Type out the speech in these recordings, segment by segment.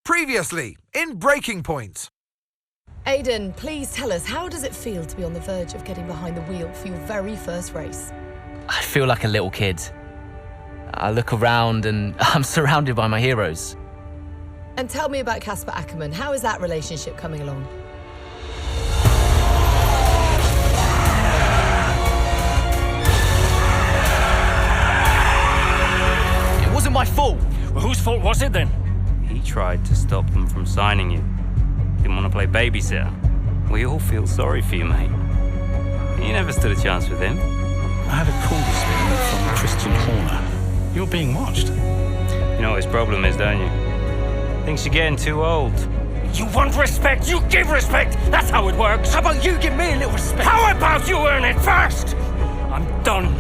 Previously, in Breaking Point. Aidan, please tell us, how does it feel to be on the verge of getting behind the wheel for your very first race? I feel like a little kid. I look around and I'm surrounded by my heroes. And tell me about Casper Ackerman. How is that relationship coming along? It wasn't my fault. Well, whose fault was it then? He tried to stop them from signing you. Didn't want to play babysitter. We all feel sorry for you, mate. You never stood a chance with him. I had a call this morning from Christian Horner. You're being watched. You know what his problem is, don't you? Thinks you're getting too old. You want respect, you give respect. That's how it works. How about you give me a little respect? How about you earn it first? I'm done.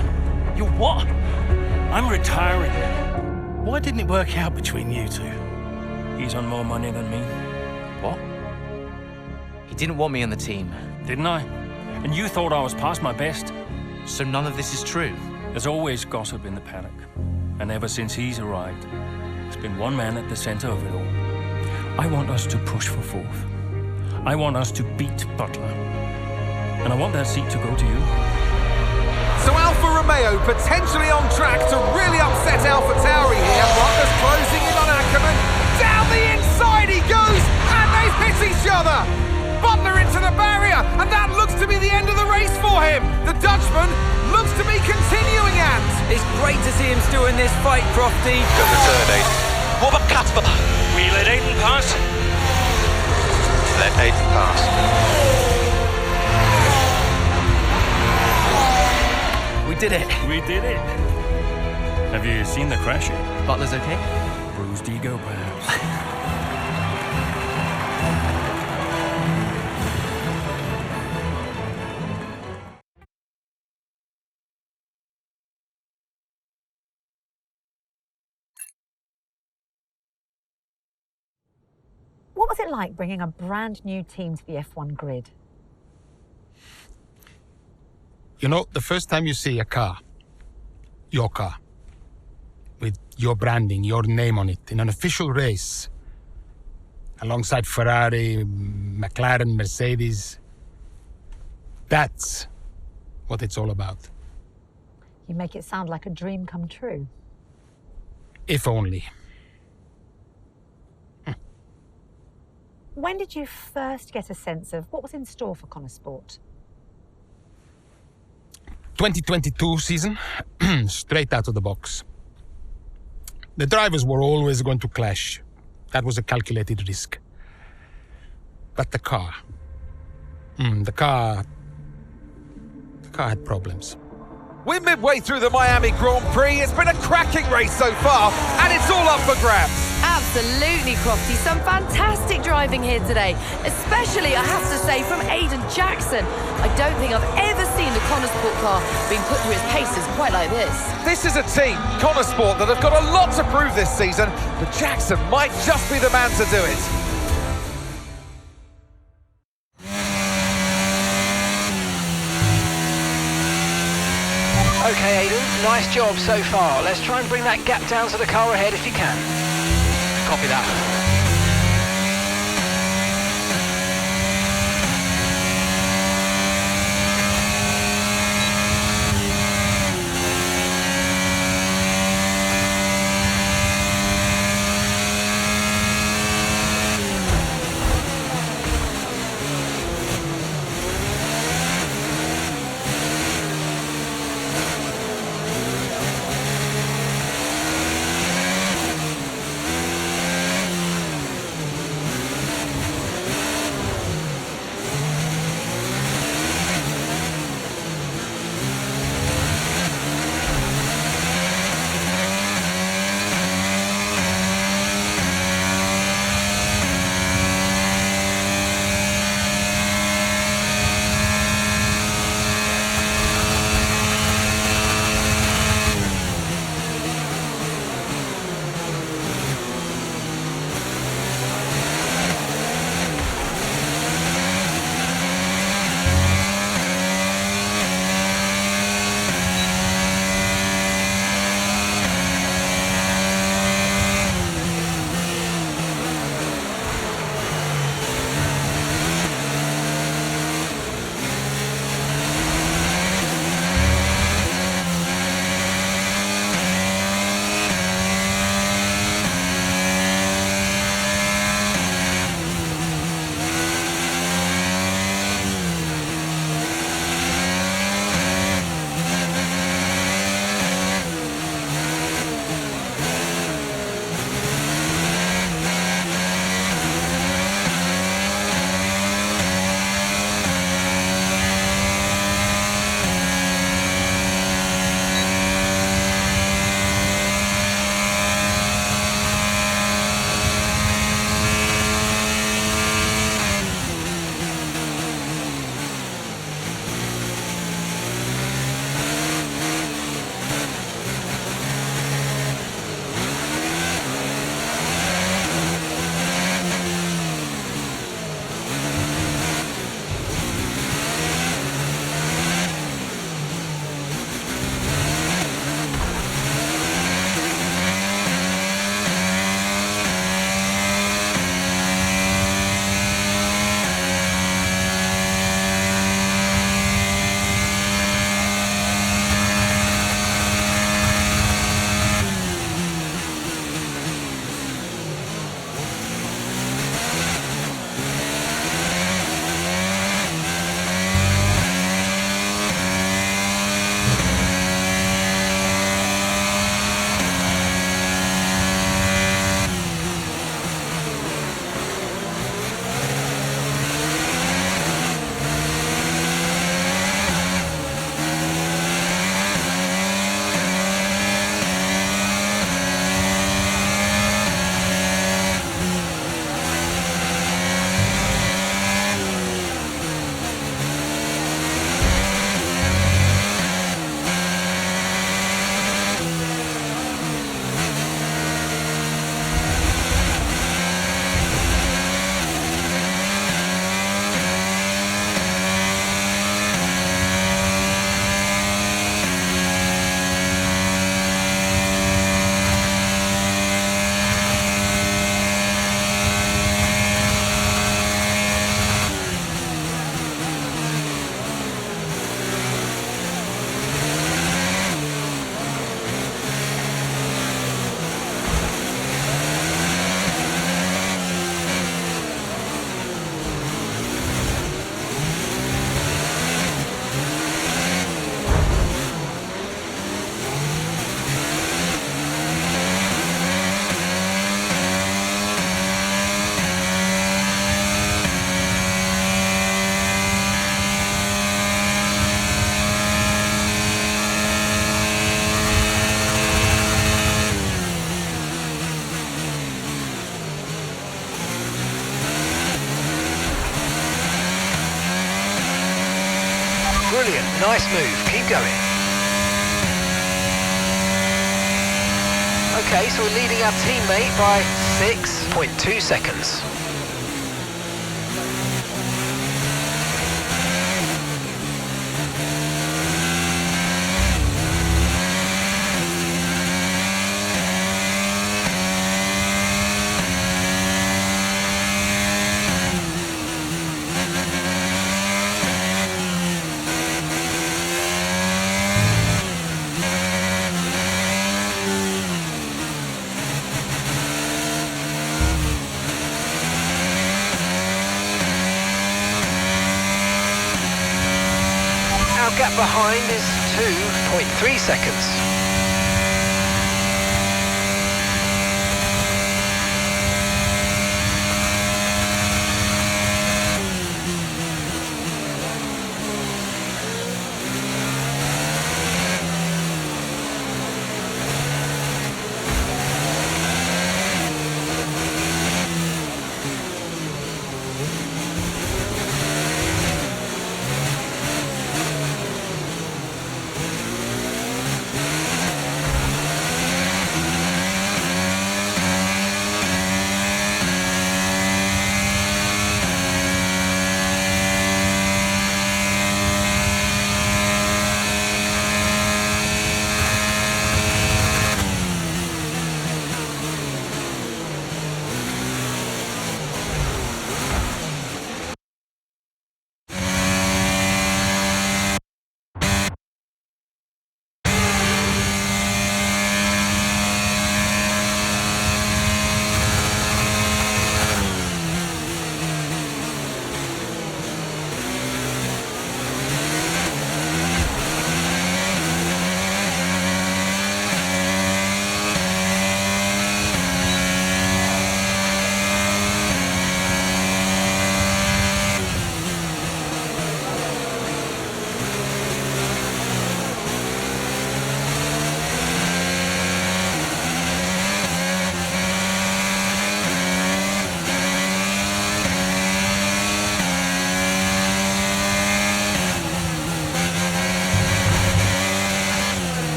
You what? I'm retiring. Why didn't it work out between you two? He's on more money than me, What? He didn't want me on the team. didn't I? And you thought I was past my best? So none of this is true. There's always gossip in the paddock. And ever since he's arrived, there's been one man at the center of it all. I want us to push for fourth. I want us to beat Butler. And I want that seat to go to you. So Alfa Romeo potentially on track to really upset AlphaTauri here. Butler's closing in on Ackerman. Down the inside he goes, and they've hit each other. Butler into the barrier, and that looks to be the end of the race for him. The Dutchman looks to be continuing and... It's great to see him still in this fight, Crofty. Good return, Aiden. What about Casper? We let Aiden pass. Let Aiden pass. We did it. We did it. Have you seen the crash yet? Butler's okay? Bruised ego, perhaps. What was it like bringing a brand new team to the F1 grid? You know, the first time you see a car, your car, with your branding, your name on it, in an official race, alongside Ferrari, McLaren, Mercedes, that's what it's all about. You make it sound like a dream come true. If only. When did you first get a sense of what was in store for Connor Sport? 2022 season, straight out of the box. The drivers were always going to clash. That was a calculated risk. But the car had problems. We're midway through the Miami Grand Prix. It's been a cracking race so far, and it's all up for grabs. Absolutely, Crofty. Some fantastic driving here today, especially, I have to say, from Aidan Jackson. I don't think I've ever seen the Connor Sport car being put through its paces quite like this. This is a team, Connor Sport, that have got a lot to prove this season, but Jackson might just be the man to do it. Okay, Aidan, nice job so far. Let's try and bring that gap down to the car ahead if you can. Copy that. Nice move, keep going. Okay, so we're leading our teammate by 6.2 seconds. Our gap behind is 2.3 seconds.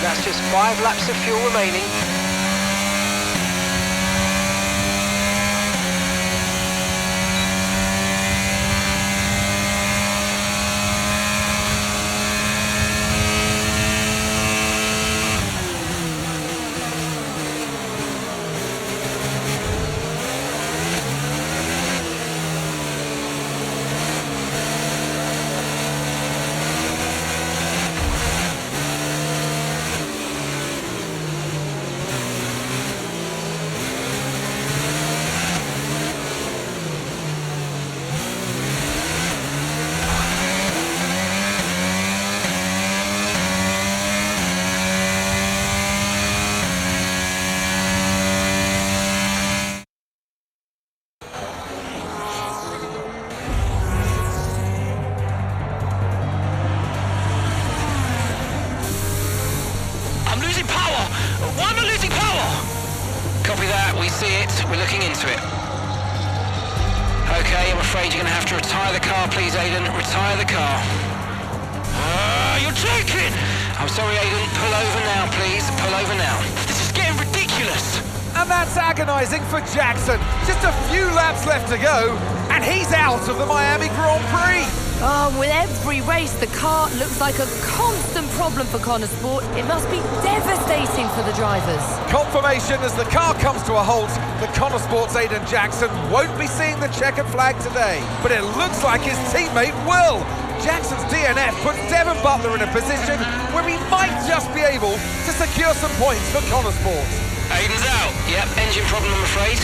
That's just 5 laps of fuel remaining. Copy that, we see it, we're looking into it. Okay, I'm afraid you're going to have to retire the car, please, Aiden. Retire the car. You're joking! I'm sorry, Aiden. Pull over now, please. Pull over now. This is getting ridiculous. And that's agonising for Jackson. Just a few laps left to go, and he's out of the Miami Grand Prix. Oh, with every race, the car looks like a constant problem for Connor Sport. It must be devastating for the drivers. Confirmation as the car comes to a halt, the Connor Sport's Aiden Jackson won't be seeing the checkered flag today, but it looks like his teammate will. Jackson's DNF puts Devon Butler in a position where he might just be able to secure some points for Connor Sport. Aiden's out. Yep, engine problem, I'm afraid.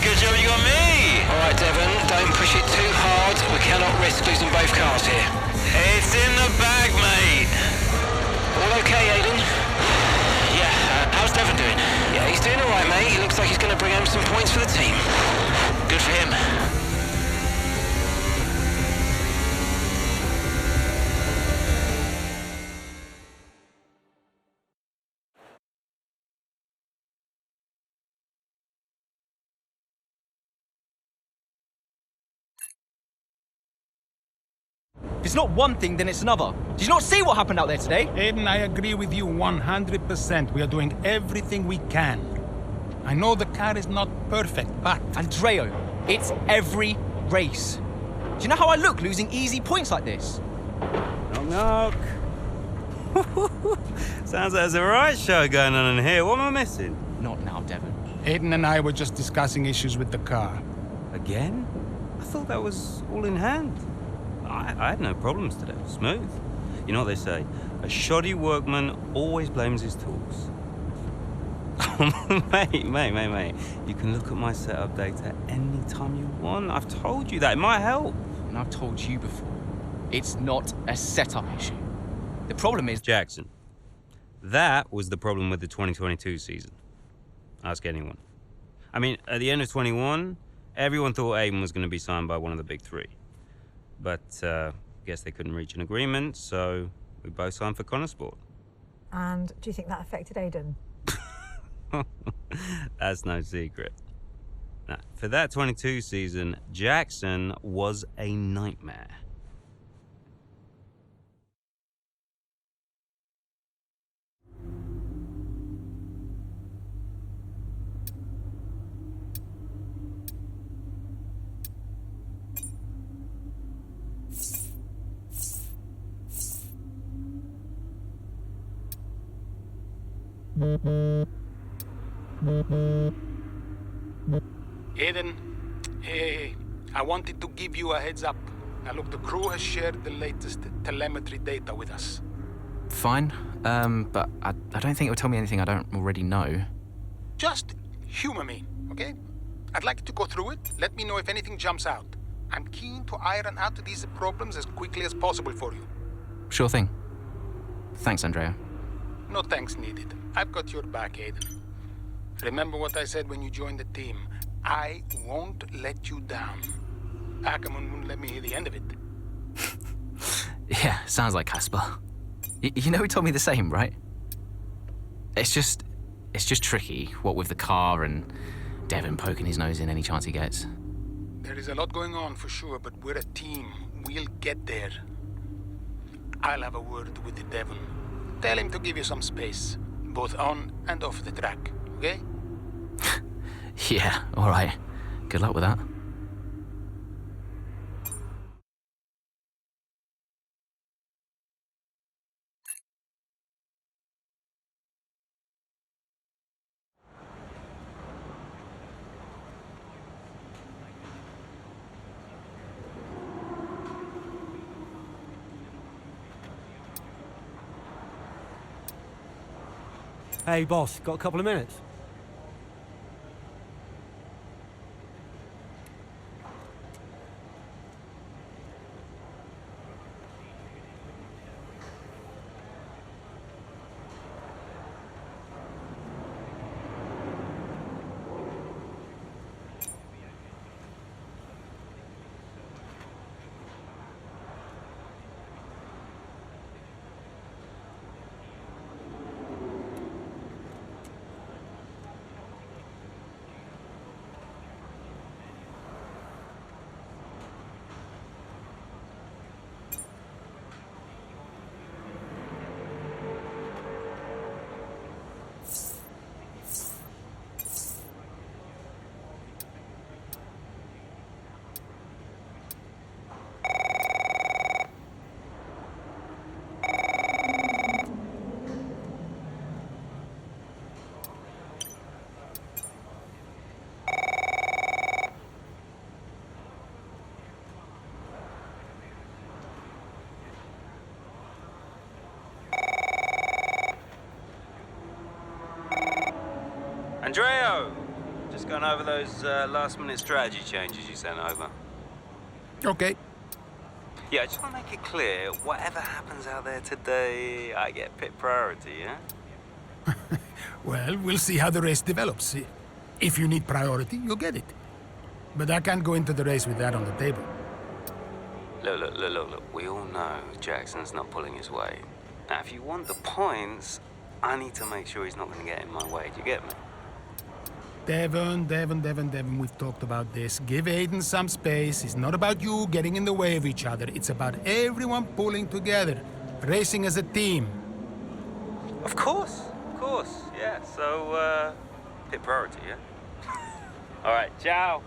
Good job you got me. All right, Devon, don't push it too hard. We cannot risk losing both cars here. It's in the bag, mate. All okay, Aiden? Yeah, how's Devon doing? Yeah, he's doing all right, mate. He looks like he's going to bring home some points for the team. Good for him. it's not one thing, then it's another. Did you not see what happened out there today? Aiden, I agree with you 100%. We are doing everything we can. I know the car is not perfect, but... Andreo, it's every race. Do you know how I look losing easy points like this? Knock, knock. Sounds like there's a right show going on in here. What am I missing? Not now, Devon. Aiden and I were just discussing issues with the car. Again? I thought that was all in hand. I had no problems today. Smooth. You know what they say? A shoddy workman always blames his tools. mate. You can look at my setup data any time you want. I've told you that. It might help. And I've told you before, it's not a setup issue. The problem is... Jackson, that was the problem with the 2022 season. Ask anyone. I mean, at the end of 21, everyone thought Aiden was going to be signed by one of the big three. But, guess they couldn't reach an agreement, so we both signed for Connosport. And do you think that affected Aiden? That's no secret. Now, for that 22 season, Jackson was a nightmare. Aiden, hey, I wanted to give you a heads up. Now look, the crew has shared the latest telemetry data with us. Fine, but I don't think it will tell me anything I don't already know. Just humor me, okay? I'd like you to go through it. Let me know if anything jumps out. I'm keen to iron out these problems as quickly as possible for you. Sure thing. Thanks, Andrea. No thanks needed. I've got your back, Aiden. Remember what I said when you joined the team. I won't let you down. Ackerman wouldn't let me hear the end of it. Yeah, sounds like Casper. You know he told me the same, right? It's just tricky, what with the car and Devon poking his nose in any chance he gets. There is a lot going on for sure, but we're a team. We'll get there. I'll have a word with Devon. Tell him to give you some space, both on and off the track, okay? Yeah, all right. Good luck with that. Hey, boss, got a couple of minutes? Andreo! Just going over those last-minute strategy changes you sent over. Okay. Yeah, I just want to make it clear, whatever happens out there today, I get pit priority, yeah? Well, we'll see how the race develops. If you need priority, you'll get it. But I can't go into the race with that on the table. Look. We all know Jackson's not pulling his weight. Now, if you want the points, I need to make sure he's not going to get in my way. Do you get me? Devon, we've talked about this. Give Aiden some space. It's not about you getting in the way of each other. It's about everyone pulling together, racing as a team. Of course, yeah. So, hit priority, yeah? All right, ciao.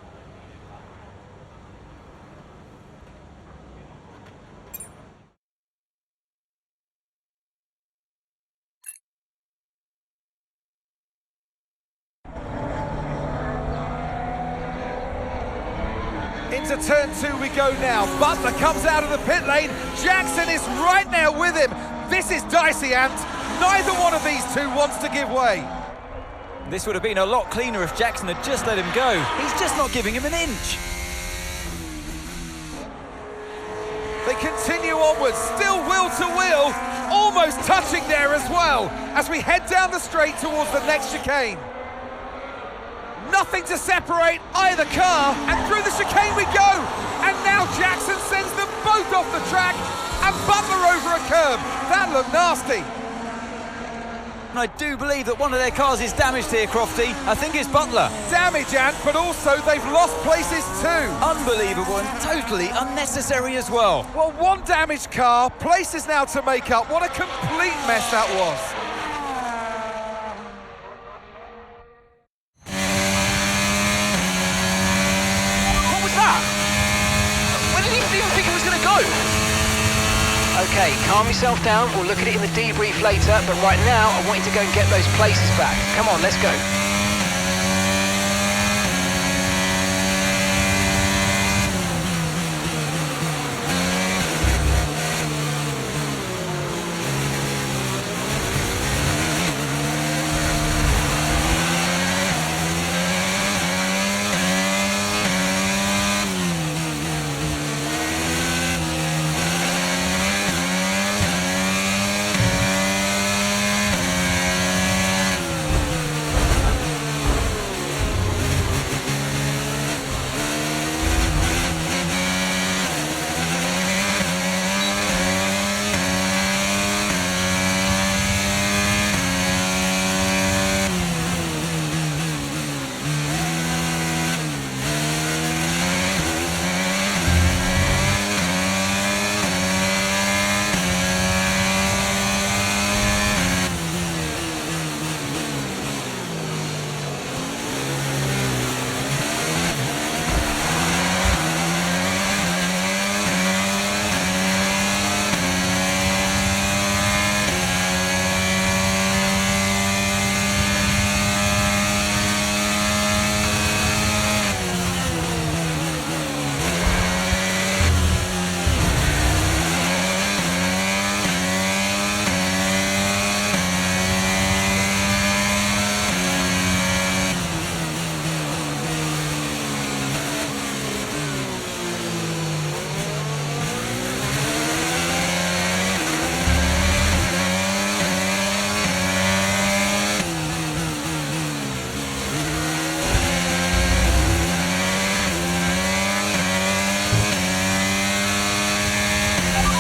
Into turn 2 we go now. Butler comes out of the pit lane. Jackson is right there with him. This is dicey, Ant. Neither one of these two wants to give way. This would have been a lot cleaner if Jackson had just let him go. He's just not giving him an inch. They continue onwards, still wheel to wheel, almost touching there as well, as we head down the straight towards the next chicane. Nothing to separate either car, and through the chicane we go! And now Jackson sends them both off the track, and Butler over a curb. That looked nasty. And I do believe that one of their cars is damaged here, Crofty. I think it's Butler. Damage, Ant, but also they've lost places too. Unbelievable and totally unnecessary as well. Well, one damaged car, places now to make up. What a complete mess that was. Okay, calm yourself down, we'll look at it in the debrief later, but right now I want you to go and get those places back. Come on, let's go.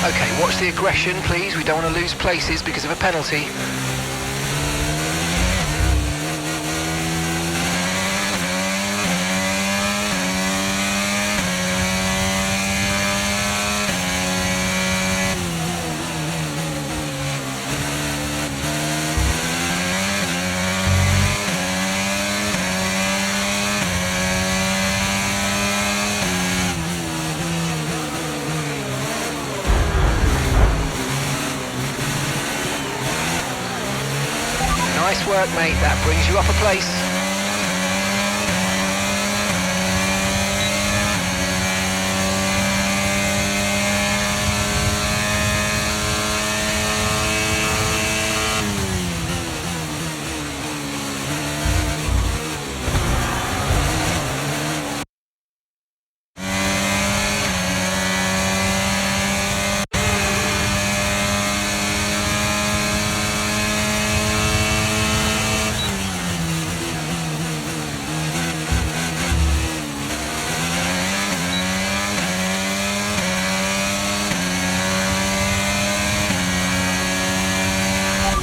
Okay, watch the aggression, please. We don't want to lose places because of a penalty. Nice work, mate. That brings you up a place.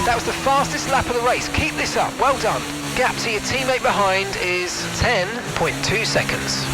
That was the fastest lap of the race. Keep this up. Well done. gap to your teammate behind is 10.2 seconds.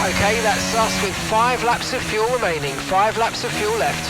Okay, that's us with 5 laps of fuel remaining, 5 laps of fuel left.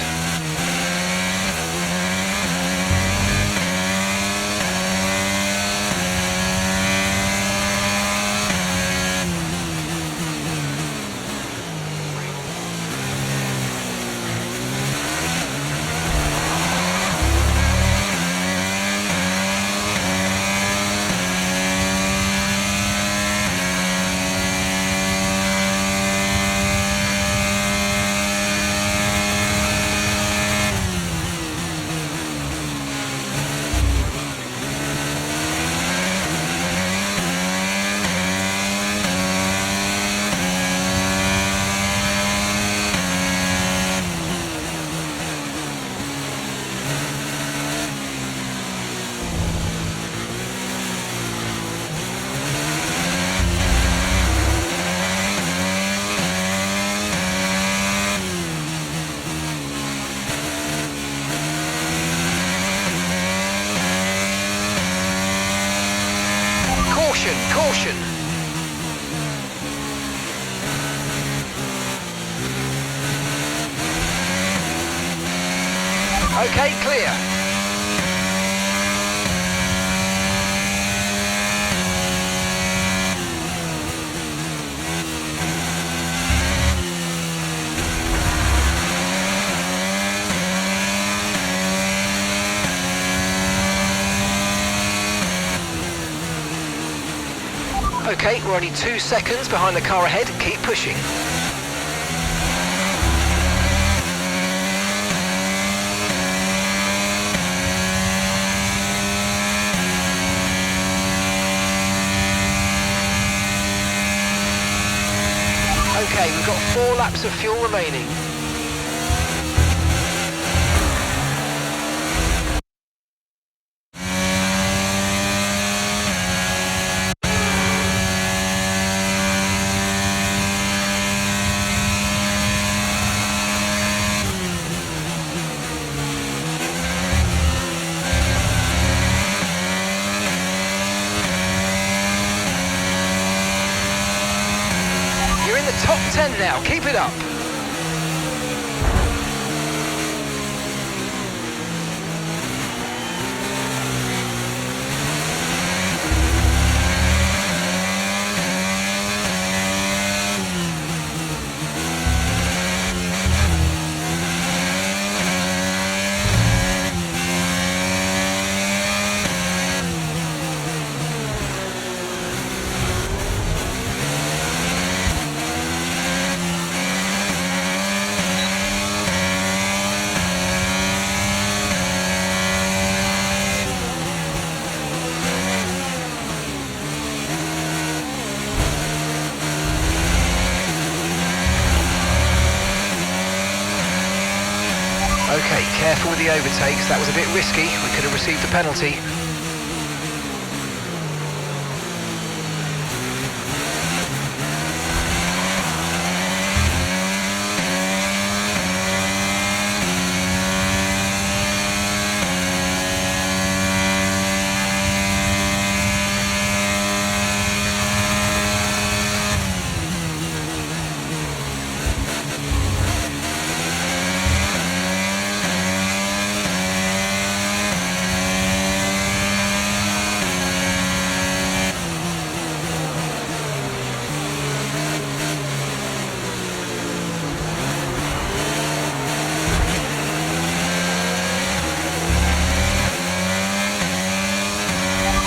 Caution! Okay, clear. Okay, we're only 2 seconds behind the car ahead. Keep pushing. Okay, we've got 4 laps of fuel remaining. Top 10 now, keep it up. Okay, careful with the overtakes, that was a bit risky, we could have received a penalty.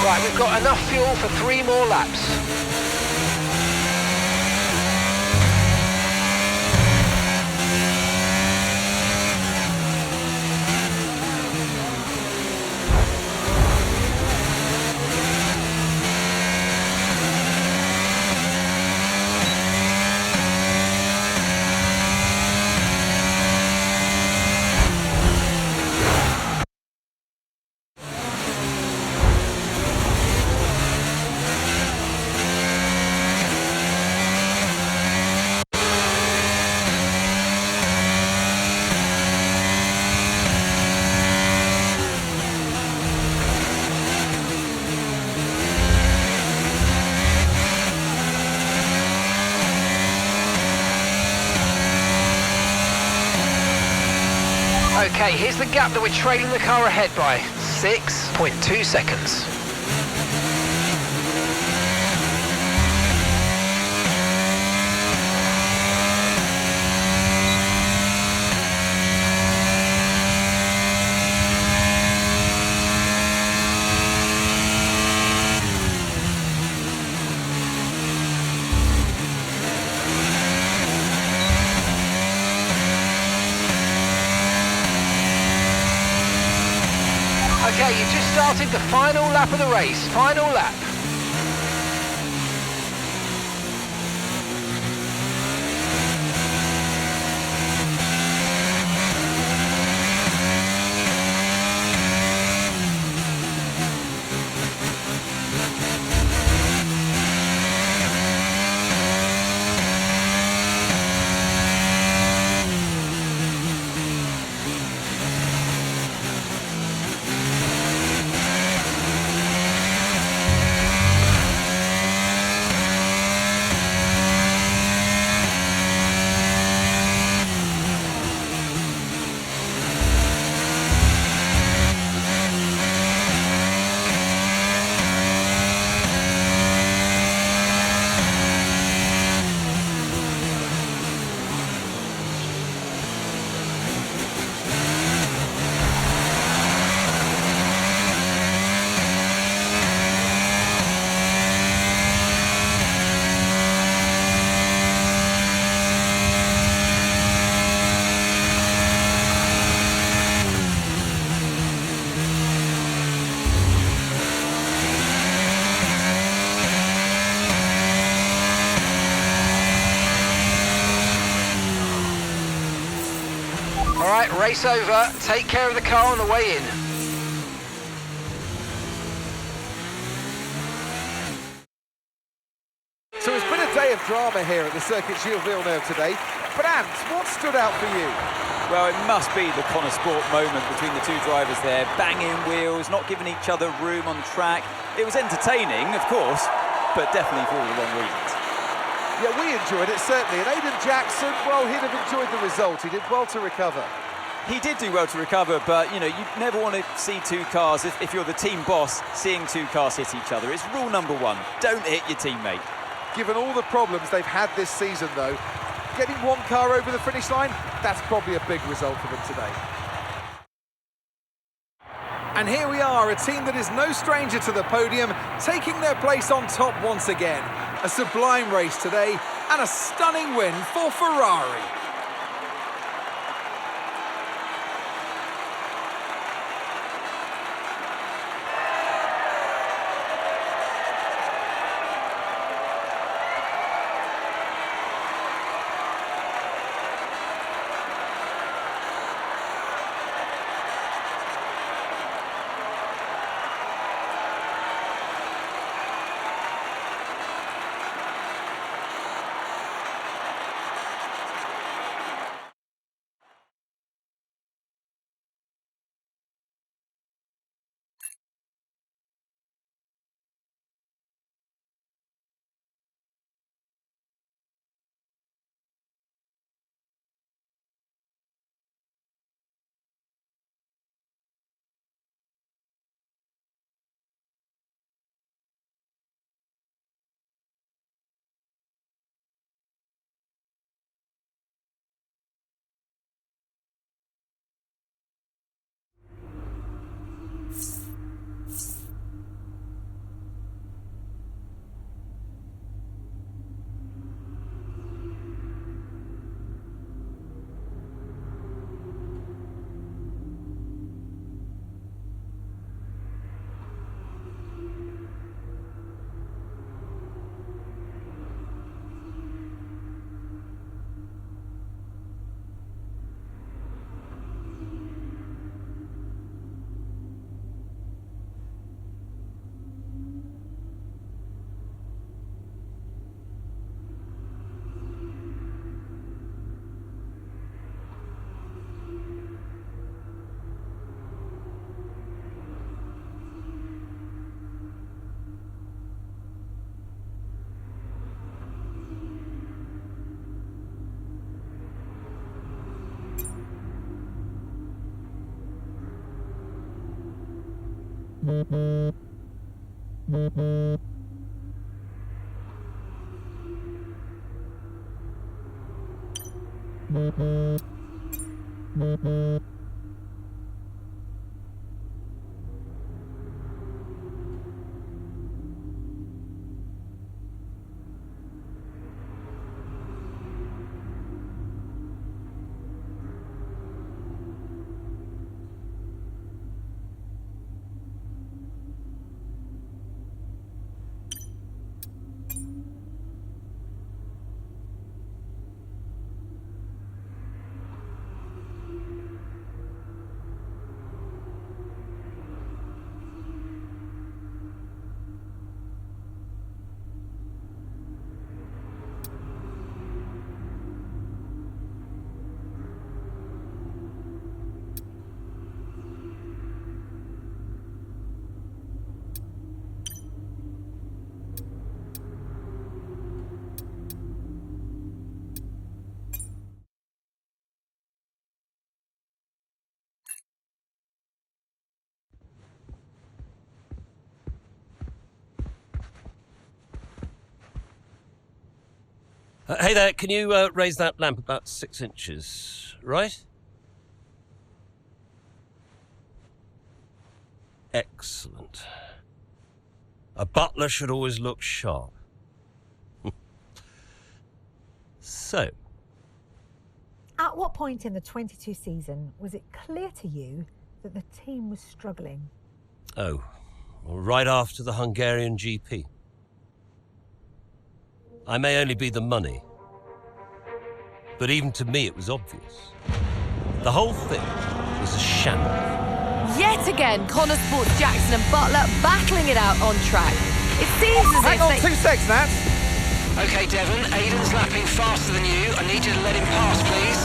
Right, we've got enough fuel for 3 more laps. Okay, here's the gap that we're trailing the car ahead by. 6.2 seconds. Okay, you've just started the final lap of the race. Final lap. All right, race over. Take care of the car on the way in. So it's been a day of drama here at the Circuit Gilles Villeneuve today. But Ant, what stood out for you? Well, it must be the Connor Sport moment between the two drivers there. Banging wheels, not giving each other room on track. It was entertaining, of course, but definitely for all the wrong reasons. Yeah, we enjoyed it, certainly. And Aiden Jackson, well, he'd have enjoyed the result. He did well to recover. He did do well to recover, but, you know, you never want to see two cars, if you're the team boss, seeing two cars hit each other. It's rule number one. Don't hit your teammate. Given all the problems they've had this season, though, getting one car over the finish line, that's probably a big result for them today. And here we are, a team that is no stranger to the podium, taking their place on top once again. A sublime race today, and a stunning win for Ferrari. Hey there, can you raise that lamp about 6 inches, right? Excellent. A butler should always look sharp. So. At what point in the 22 season was it clear to you that the team was struggling? Oh, well, right after the Hungarian GP. I may only be the money, but even to me it was obvious. The whole thing was a shambles. Yet again, Connor Sports Jackson and Butler battling it out on track. It seems as Hang if on they... 2 seconds, Nat. Okay, Devon, Aiden's lapping faster than you. I need you to let him pass, please.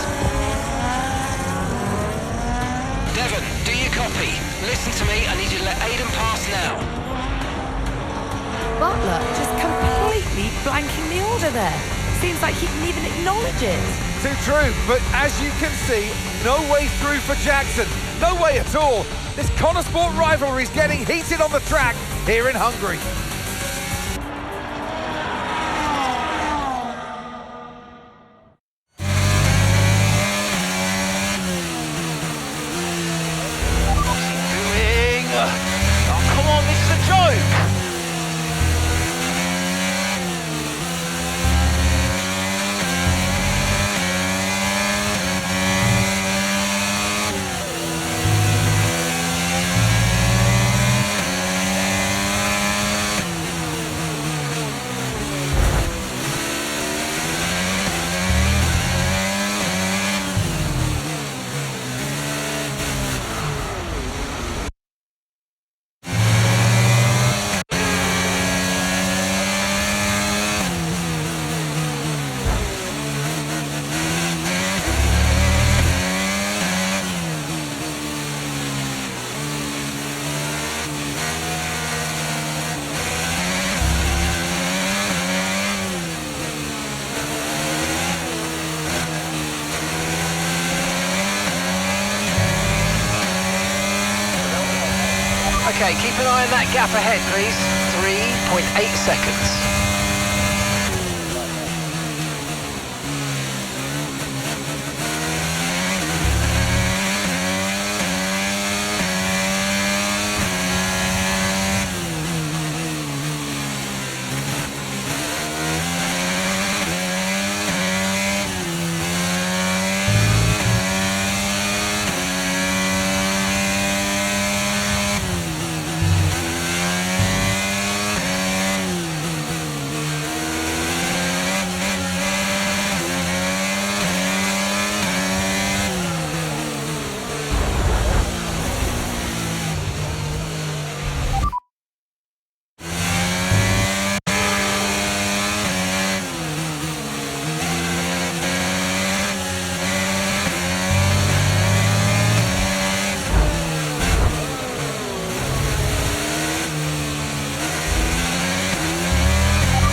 Devon, do you copy? Listen to me, I need you to let Aiden pass now. Butler just completely blanking the order there. Seems like he didn't even acknowledge it. Too true, but as you can see, no way through for Jackson. No way at all. This Connor Sport rivalry is getting heated on the track here in Hungary. Oh, come on, this is a joke! Okay, keep an eye on that gap ahead, please. 3.8 seconds.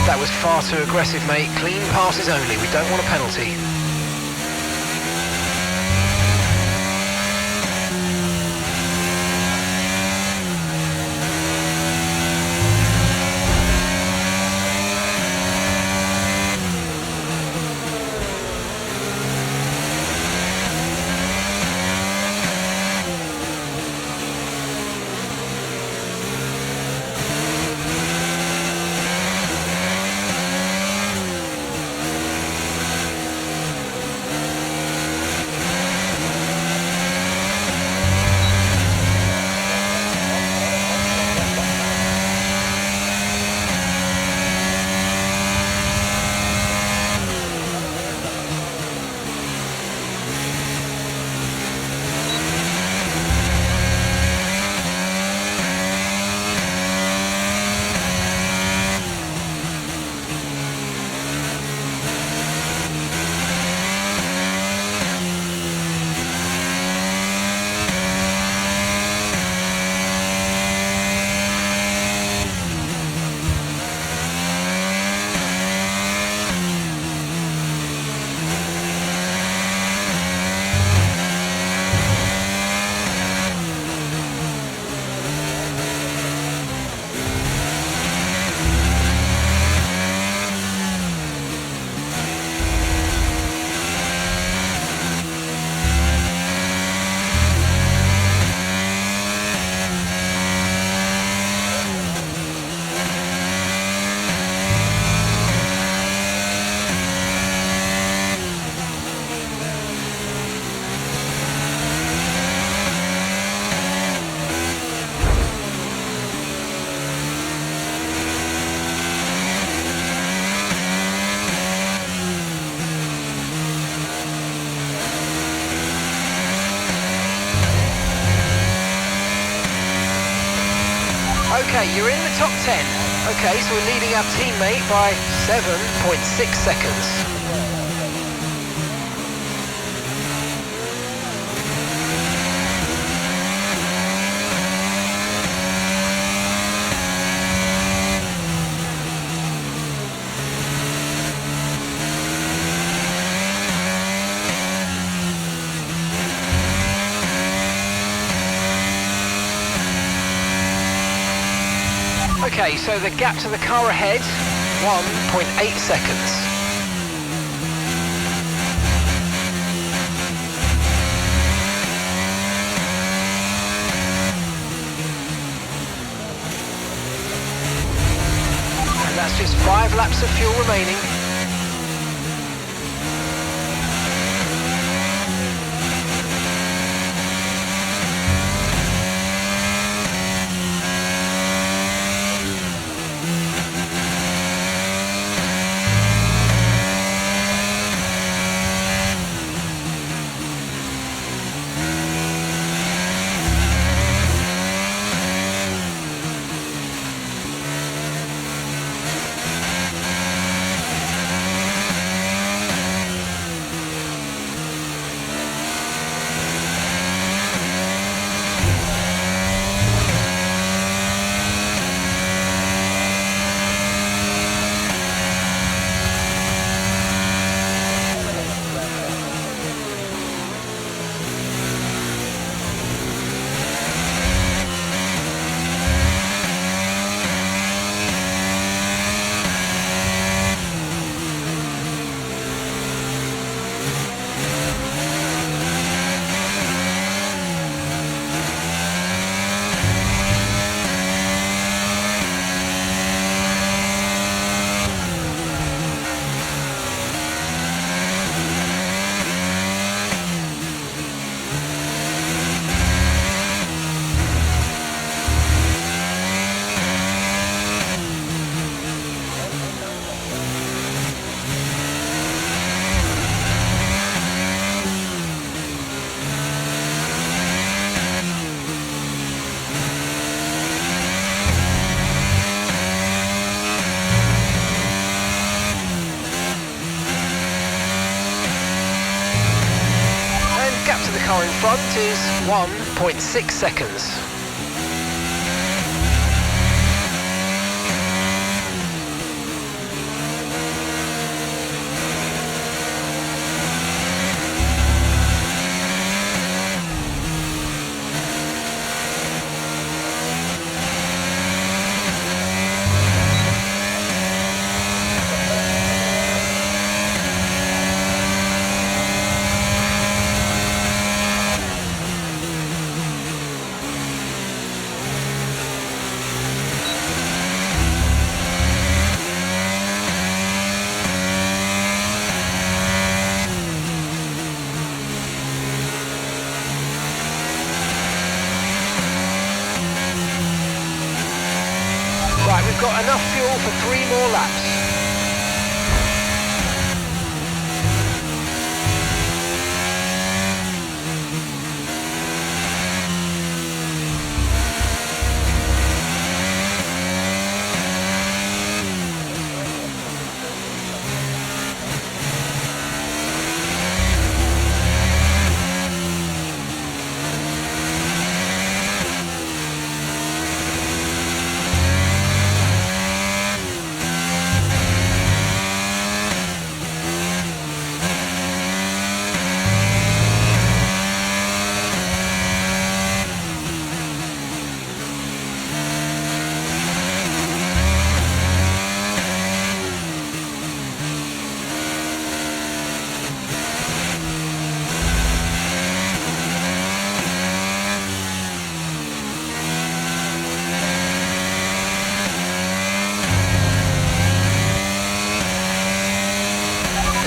That was far too aggressive, mate. Clean passes only. We don't want a penalty. Okay, you're in the top 10. Okay, so we're leading our teammate by 7.6 seconds. Okay, so the gap to the car ahead, 1.8 seconds. And that's just 5 laps of fuel remaining. Car in front is 1.6 seconds. Right, we've got enough fuel for 3 more laps.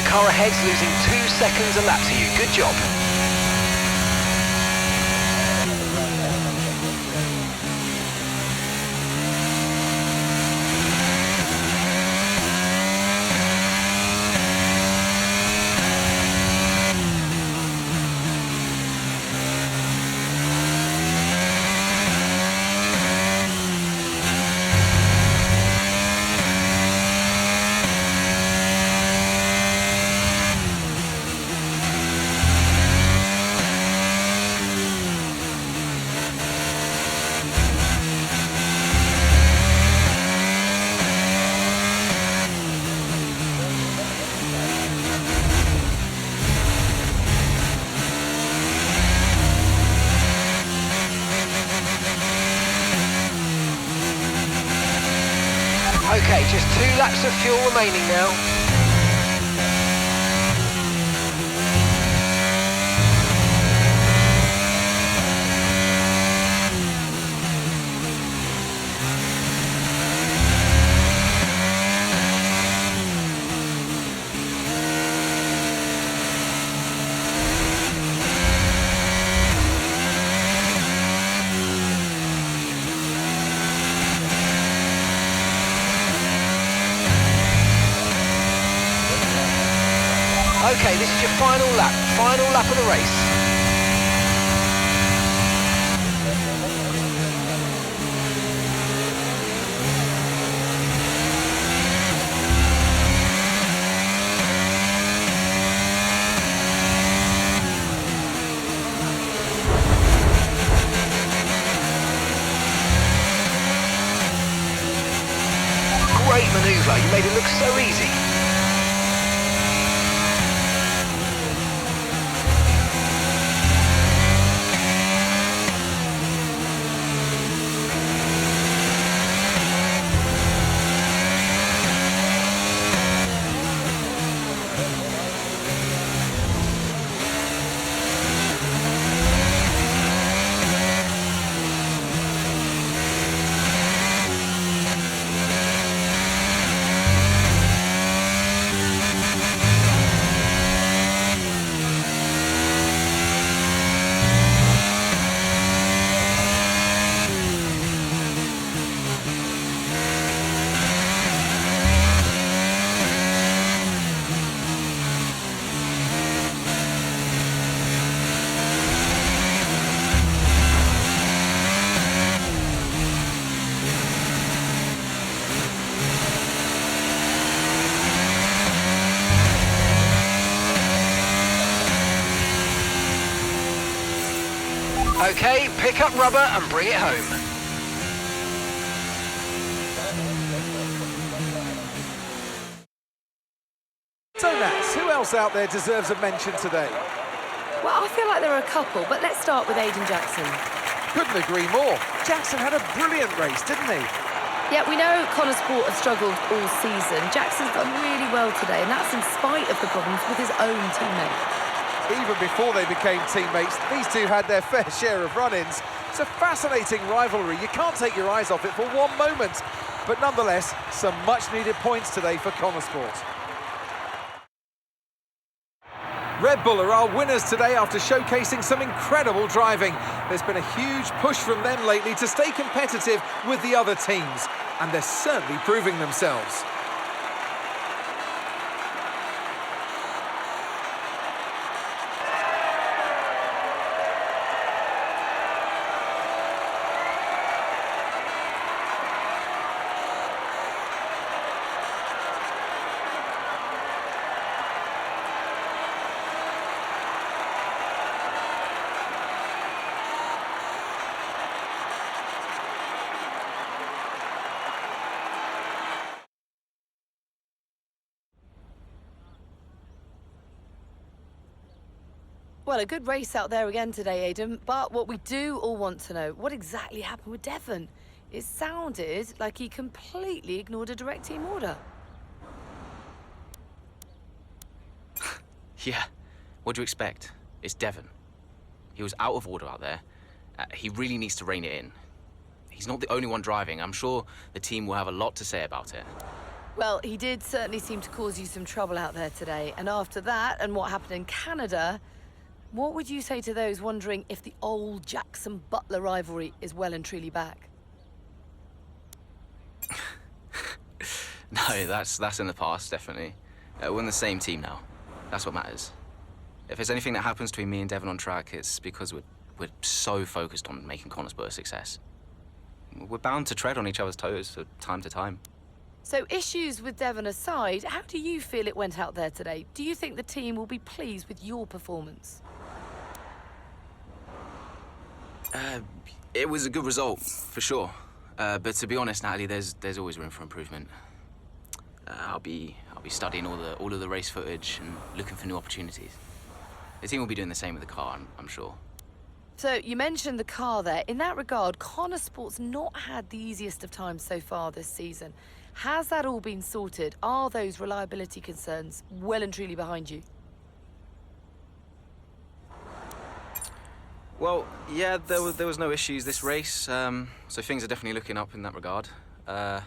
Car ahead's losing 2 seconds a lap to you. Good job. Okay, just 2 laps of fuel remaining now. Okay, this is your final lap of the race. Great manoeuvre, you made it look so easy. Okay, pick up rubber and bring it home. So Nats, who else out there deserves a mention today? Well, I feel like there are a couple, but let's start with Aiden Jackson. Couldn't agree more. Jackson had a brilliant race, didn't he? Yeah, we know Connor Sport have struggled all season. Jackson's done really well today, and that's in spite of the problems with his own teammate. Even before they became teammates, these two had their fair share of run-ins. It's a fascinating rivalry. You can't take your eyes off it for one moment. But nonetheless, some much-needed points today for Connor Sport. Red Bull are our winners today after showcasing some incredible driving. There's been a huge push from them lately to stay competitive with the other teams, and they're certainly proving themselves. Well, a good race out there again today, Aidan, but what we do all want to know, what exactly happened with Devon? It sounded like he completely ignored a direct team order. Yeah, what do you expect? It's Devon. He was out of order out there. He really needs to rein it in. He's not the only one driving. I'm sure the team will have a lot to say about it. Well, he did certainly seem to cause you some trouble out there today, and after that and what happened in Canada, what would you say to those wondering if the old Jackson-Butler rivalry is well and truly back? No, that's in the past, definitely. We're in the same team now. That's what matters. If there's anything that happens between me and Devon on track, it's because we're so focused on making Connorsburg a success. We're bound to tread on each other's toes from time to time. So issues with Devon aside, how do you feel it went out there today? Do you think the team will be pleased with your performance? It was a good result, for sure. But to be honest, Natalie, there's always room for improvement. I'll be studying all of the race footage and looking for new opportunities. The team will be doing the same with the car, I'm sure. So you mentioned the car there. In that regard, Connor Sport's not had the easiest of times so far this season. Has that all been sorted? Are those reliability concerns well and truly behind you? Well, yeah, there was no issues this race, so things are definitely looking up in that regard. I'm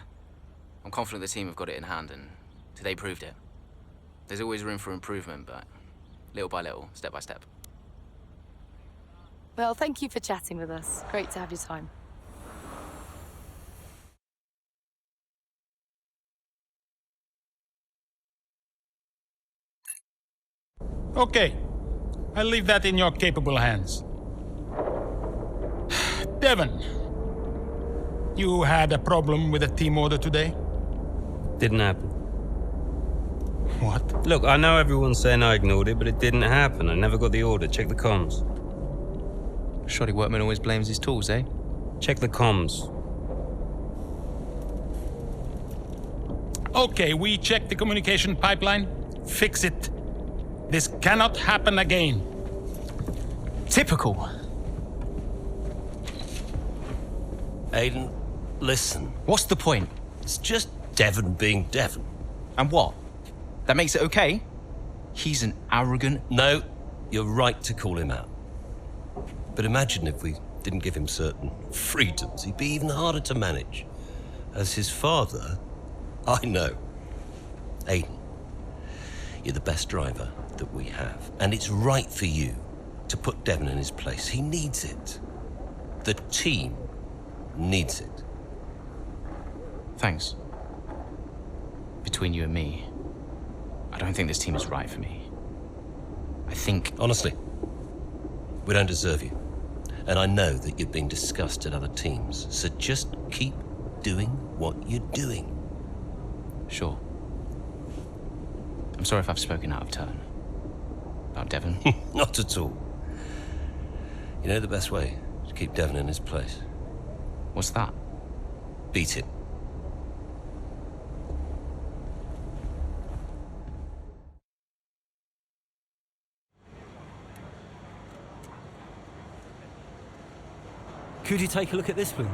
confident the team have got it in hand, and today proved it. There's always room for improvement, but little by little, step by step. Well, thank you for chatting with us. Great to have your time. Okay, I'll leave that in your capable hands. Devon, you had a problem with a team order today? Didn't happen. What? Look, I know everyone's saying I ignored it, but it didn't happen. I never got the order. Check the comms. Shoddy workman always blames his tools, eh? Check the comms. Okay, we checked the communication pipeline. Fix it. This cannot happen again. Typical. Aiden, listen. What's the point? It's just Devon being Devon. And what? That makes it okay? He's an arrogant... No, you're right to call him out. But imagine if we didn't give him certain freedoms. He'd be even harder to manage. As his father, I know. Aiden, you're the best driver that we have. And it's right for you to put Devon in his place. He needs it. The team needs it. Thanks. Between you and me, I don't think this team is right for me. I think... Honestly, we don't deserve you. And I know that you're being discussed at other teams, so just keep doing what you're doing. Sure. I'm sorry if I've spoken out of turn. About Devon. Not at all. You know the best way to keep Devon in his place? What's that? Beat him. Could you take a look at this, please?